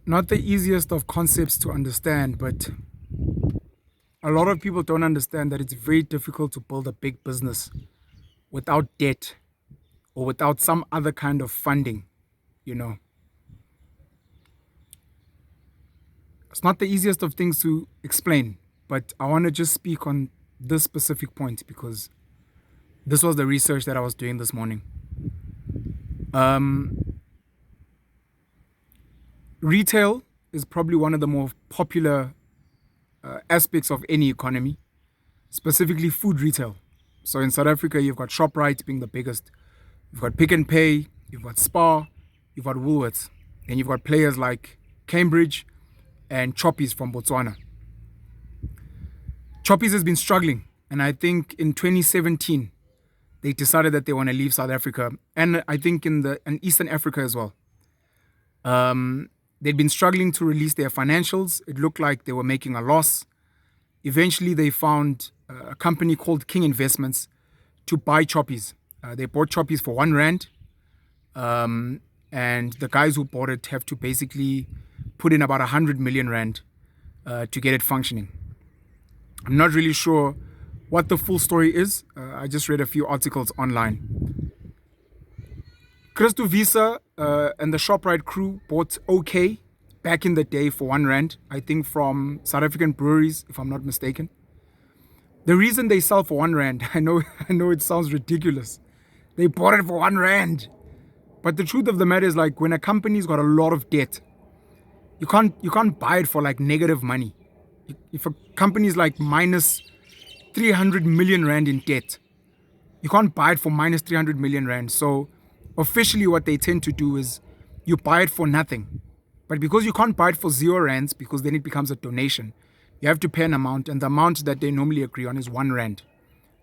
Not the easiest of concepts to understand, but a lot of people don't understand that it's very difficult to build a big business without debt or without some other kind of funding. You know, it's not the easiest of things to explain, but I want to just speak on this specific point because this was the research that I was doing this morning. Um, Retail is probably one of the more popular aspects of any economy, specifically food retail. So in South Africa, you've got Shoprite being the biggest. You've got Pick and Pay, you've got Spar, you've got Woolworths. Then you've got players like Cambridge and Choppies from Botswana. Choppies has been struggling, and I think in 2017 they decided that they want to leave South Africa, and I think in Eastern Africa as well. They'd been struggling to release their financials. It looked like they were making a loss. Eventually, they found a company called King Investments to buy Choppies. They bought Choppies for 1 rand, and the guys who bought it have to basically put in about 100 million rand to get it functioning. I'm not really sure what the full story is. I just read a few articles online. Christo Visa and the Shoprite crew bought OK back in the day for 1 rand, I think from South African breweries, if I'm not mistaken. The reason they sell for 1 rand, I know it sounds ridiculous. They bought it for 1 rand. But the truth of the matter is, like, when a company's got a lot of debt, you can't buy it for like negative money. If a company's like minus 300 million rand in debt, you can't buy it for minus 300 million rand. So officially what they tend to do is you buy it for nothing. But because you can't buy it for 0 rands, because then it becomes a donation, you have to pay an amount, and the amount that they normally agree on is 1 rand.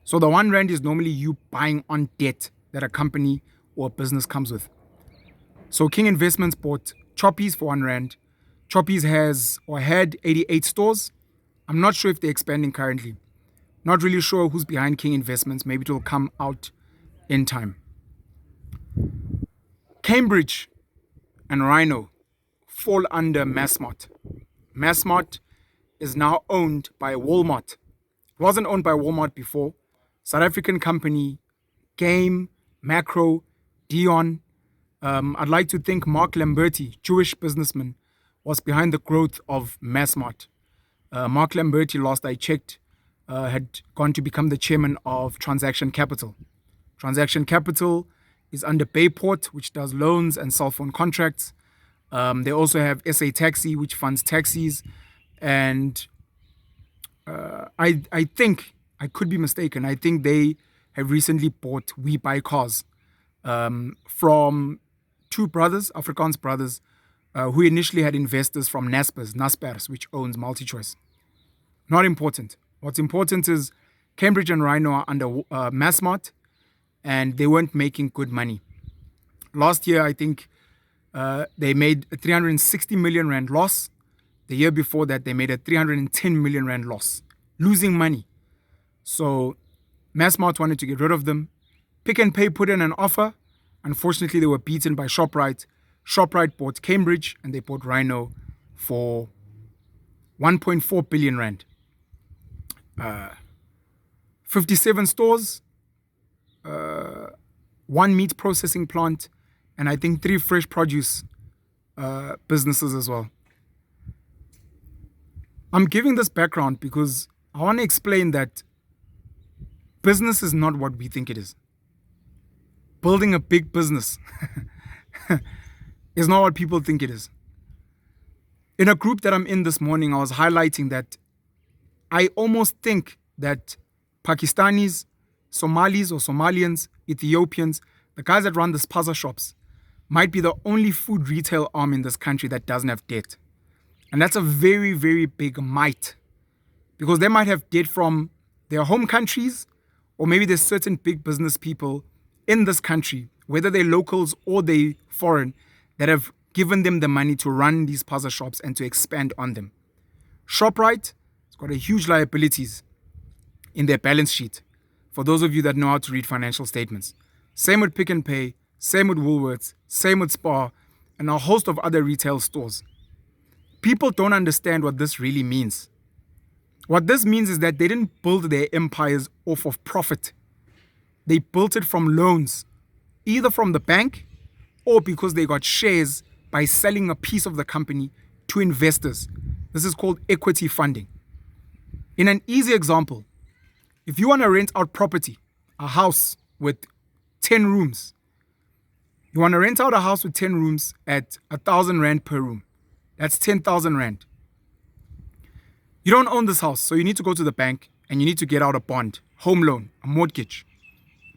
So the 1 rand is normally you buying on debt that a company or a business comes with. So King Investments bought Choppies for 1 rand. Choppies has or had 88 stores. I'm not sure if they're expanding currently. Not really sure who's behind King Investments. Maybe it will come out in time. Cambridge and Rhino fall under Massmart. Massmart is now owned by Walmart. It wasn't owned by Walmart before. South African company, Game, Macro, Dion. I'd like to think Mark Lamberti, Jewish businessman, was behind the growth of Massmart. Mark Lamberti, last I checked, had gone to become the chairman of Transaction Capital. Transaction Capital is under Bayport, which does loans and cell phone contracts. They also have SA Taxi, which funds taxis. And I think, I could be mistaken, I think they have recently bought We Buy Cars from two brothers, Afrikaans brothers, who initially had investors from Naspers, which owns MultiChoice. Not important. What's important is Cambridge and Rhino are under Massmart, and they weren't making good money. Last year, I think they made a 360 million rand loss. The year before that, they made a 310 million rand loss, losing money. So Massmart wanted to get rid of them. Pick and Pay put in an offer. Unfortunately, they were beaten by Shoprite. Shoprite bought Cambridge, and they bought Rhino for 1.4 billion rand. 57 stores, one meat processing plant, and I think 3 fresh produce businesses as well. I'm giving this background because I want to explain that business is not what we think it is. Building a big business is not what people think it is. In a group that I'm in this morning, I was highlighting that I almost think that Pakistanis, Somalis or Somalians, Ethiopians, the guys that run the spaza shops, might be the only food retail arm in this country that doesn't have debt. And that's a very, very big might. Because they might have debt from their home countries, or maybe there's certain big business people in this country, whether they're locals or they foreign, that have given them the money to run these spaza shops and to expand on them. Shoprite has got a huge liabilities in their balance sheet, for those of you that know how to read financial statements. Same with Pick and Pay, same with Woolworths, same with Spar, and a host of other retail stores. People don't understand what this really means. What this means is that they didn't build their empires off of profit. They built it from loans, either from the bank or because they got shares by selling a piece of the company to investors. This is called equity funding. In an easy example, if you want to rent out property, a house with 10 rooms, you want to rent out a house with 10 rooms at 1,000 Rand per room. That's 10,000 Rand. You don't own this house, so you need to go to the bank and you need to get out a bond, home loan, a mortgage.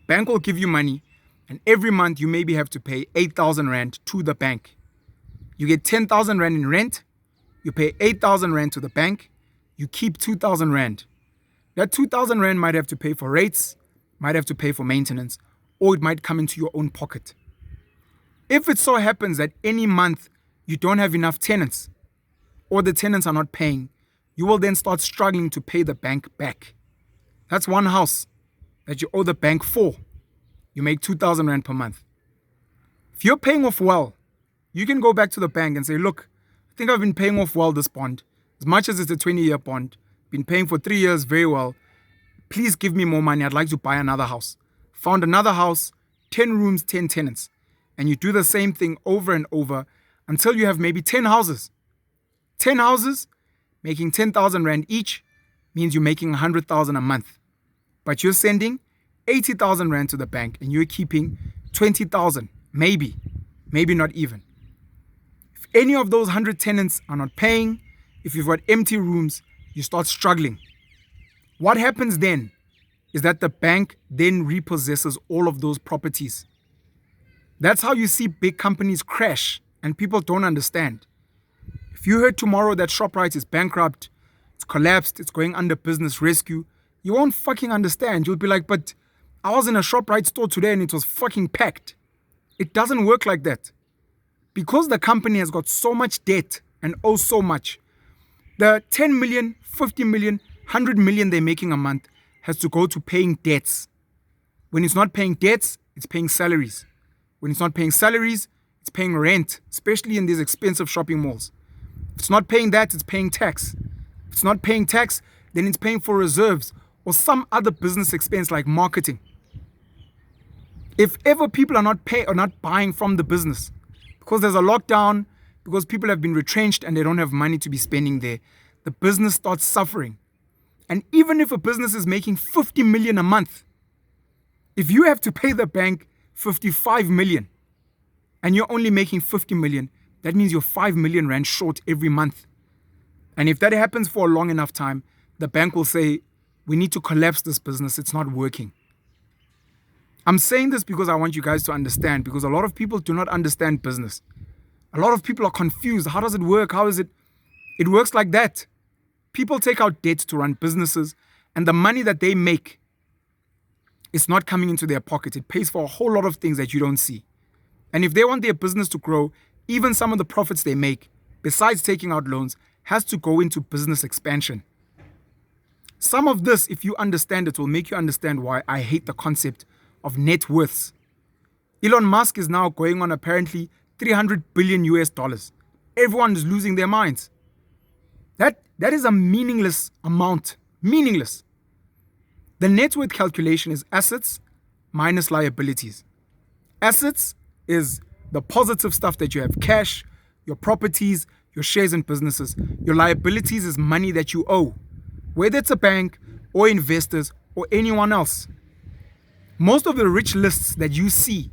Bank will give you money, and every month you maybe have to pay 8,000 Rand to the bank. You get 10,000 Rand in rent, you pay 8,000 Rand to the bank, you keep 2,000 Rand. That 2,000 Rand might have to pay for rates, might have to pay for maintenance, or it might come into your own pocket. If it so happens that any month you don't have enough tenants, or the tenants are not paying, you will then start struggling to pay the bank back. That's one house that you owe the bank for. You make 2,000 Rand per month. If you're paying off well, you can go back to the bank and say, look, I think I've been paying off well this bond. As much as it's a 20-year bond, been paying for 3 years very well. Please give me more money. I'd like to buy another house. Found another house, 10 rooms, 10 tenants. And you do the same thing over and over until you have maybe 10 houses. 10 houses, making 10,000 Rand each, means you're making 100,000 a month. But you're sending 80,000 Rand to the bank and you're keeping 20,000, maybe not even. If any of those 100 tenants are not paying, if you've got empty rooms, you start struggling. What happens then is that the bank then repossesses all of those properties. That's how you see big companies crash and people don't understand. If you heard tomorrow that Shoprite is bankrupt, it's collapsed, it's going under business rescue, you won't fucking understand. You'll be like, but I was in a Shoprite store today and it was fucking packed. It doesn't work like that. Because the company has got so much debt and owes so much, the 10 million, 50 million, 100 million they're making a month has to go to paying debts. When it's not paying debts, it's paying salaries. When it's not paying salaries, it's paying rent, especially in these expensive shopping malls. If it's not paying that, it's paying tax. If it's not paying tax, then it's paying for reserves or some other business expense like marketing. If ever people are not buying from the business because there's a lockdown, because people have been retrenched and they don't have money to be spending there, the business starts suffering. And even if a business is making 50 million a month, if you have to pay the bank 55 million and you're only making 50 million, that means you're 5 million Rand short every month. And if that happens for a long enough time, the bank will say, we need to collapse this business. It's not working. I'm saying this because I want you guys to understand, because a lot of people do not understand business. A lot of people are confused. How does it work? How is it? It works like that. People take out debt to run businesses, and the money that they make is not coming into their pocket. It pays for a whole lot of things that you don't see. And if they want their business to grow, even some of the profits they make, besides taking out loans, has to go into business expansion. Some of this, if you understand it, will make you understand why I hate the concept of net worths. Elon Musk is now going on apparently 300 billion US dollars. Everyone is losing their minds. That is a meaningless amount. Meaningless. The net worth calculation is assets minus liabilities. Assets is the positive stuff that you have: cash, your properties, your shares in businesses. Your liabilities is money that you owe, whether it's a bank or investors or anyone else. Most of the rich lists that you see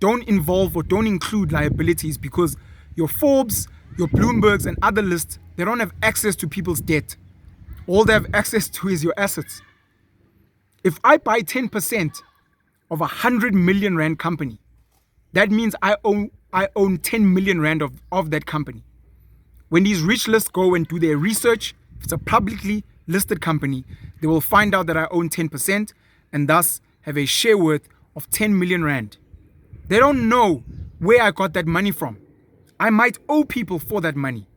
don't involve or don't include liabilities because your Forbes, your Bloombergs and other lists, they don't have access to people's debt. All they have access to is your assets. If I buy 10% of a 100 million Rand company, that means I own 10 million Rand of that company. When these rich lists go and do their research, if it's a publicly listed company, they will find out that I own 10% and thus have a share worth of 10 million Rand. They don't know where I got that money from. I might owe people for that money.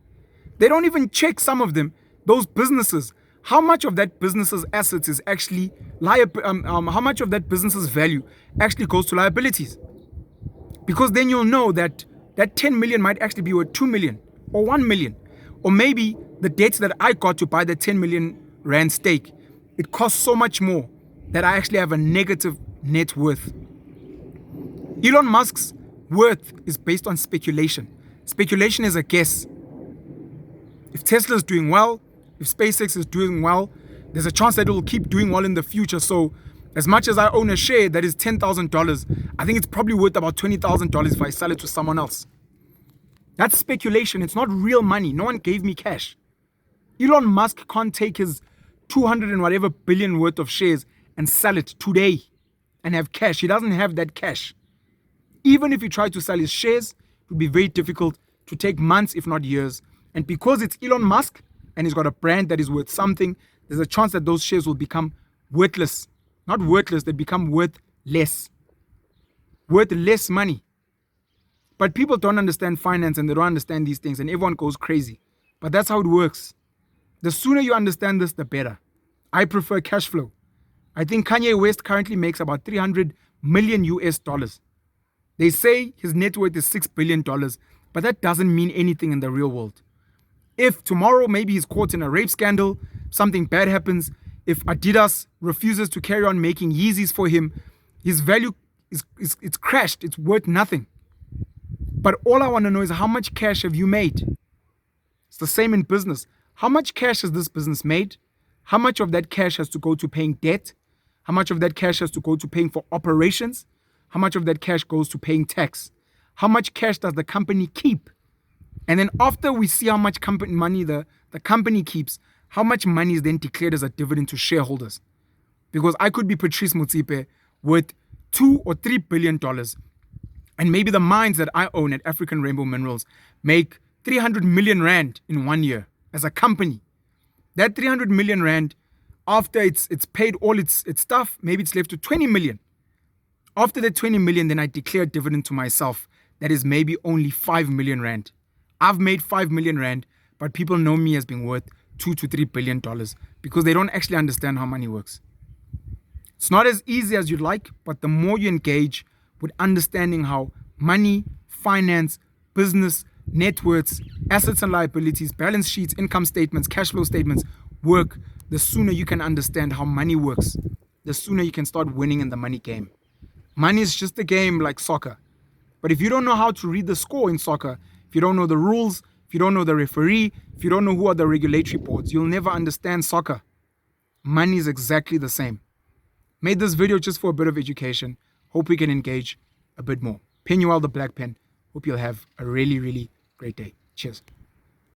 They don't even check, some of them, those businesses, how much of that business's assets is actually how much of that business's value actually goes to liabilities. Because then you'll know that that 10 million might actually be worth 2 million or 1 million, Or maybe the debt that I got to buy the 10 million rand stake, it costs so much more that I actually have a negative net worth. Elon Musk's worth is based on speculation. Speculation is a guess. If Tesla is doing well, if SpaceX is doing well, there's a chance that it will keep doing well in the future. So as much as I own a share that is $10,000, I think it's probably worth about $20,000 if I sell it to someone else. That's speculation. It's not real money. No one gave me cash. Elon Musk can't take his 200 and whatever billion worth of shares and sell it today and have cash. He doesn't have that cash. Even if he tried to sell his shares, it would be very difficult, to take months, if not years. And because it's Elon Musk and he's got a brand that is worth something, there's a chance that those shares will become worthless. Not worthless, they become worth less. Worth less money. But people don't understand finance and they don't understand these things and everyone goes crazy. But that's how it works. The sooner you understand this, the better. I prefer cash flow. I think Kanye West currently makes about 300 million US dollars. They say his net worth is $6 billion, but that doesn't mean anything in the real world. If tomorrow maybe he's caught in a rape scandal, something bad happens, if Adidas refuses to carry on making Yeezys for him, his value it's crashed, it's worth nothing. But all I want to know is, how much cash have you made? It's the same in business. How much cash has this business made? How much of that cash has to go to paying debt? How much of that cash has to go to paying for operations? How much of that cash goes to paying tax? How much cash does the company keep? And then after we see how much money the company keeps, how much money is then declared as a dividend to shareholders? Because I could be Patrice Motsepe with $2 or $3 billion, and maybe the mines that I own at African Rainbow Minerals make 300 million rand in 1 year as a company. That 300 million rand, after it's paid all its stuff, maybe it's left to 20 million. After that 20 million, then I declare a dividend to myself that is maybe only 5 million rand. I've made 5 million rand, but people know me as being worth $2 to $3 billion because they don't actually understand how money works. It's not as easy as you'd like, but the more you engage with understanding how money, finance, business, net worths, assets and liabilities, balance sheets, income statements, cash flow statements work, the sooner you can understand how money works, the sooner you can start winning in the money game. Money is just a game like soccer. But if you don't know how to read the score in soccer, if you don't know the rules, if you don't know the referee, if you don't know who are the regulatory boards, you'll never understand soccer. Money is exactly the same. Made this video just for a bit of education. Hope we can engage a bit more. Penuel the Black Pen. Hope you'll have a really, really great day. Cheers.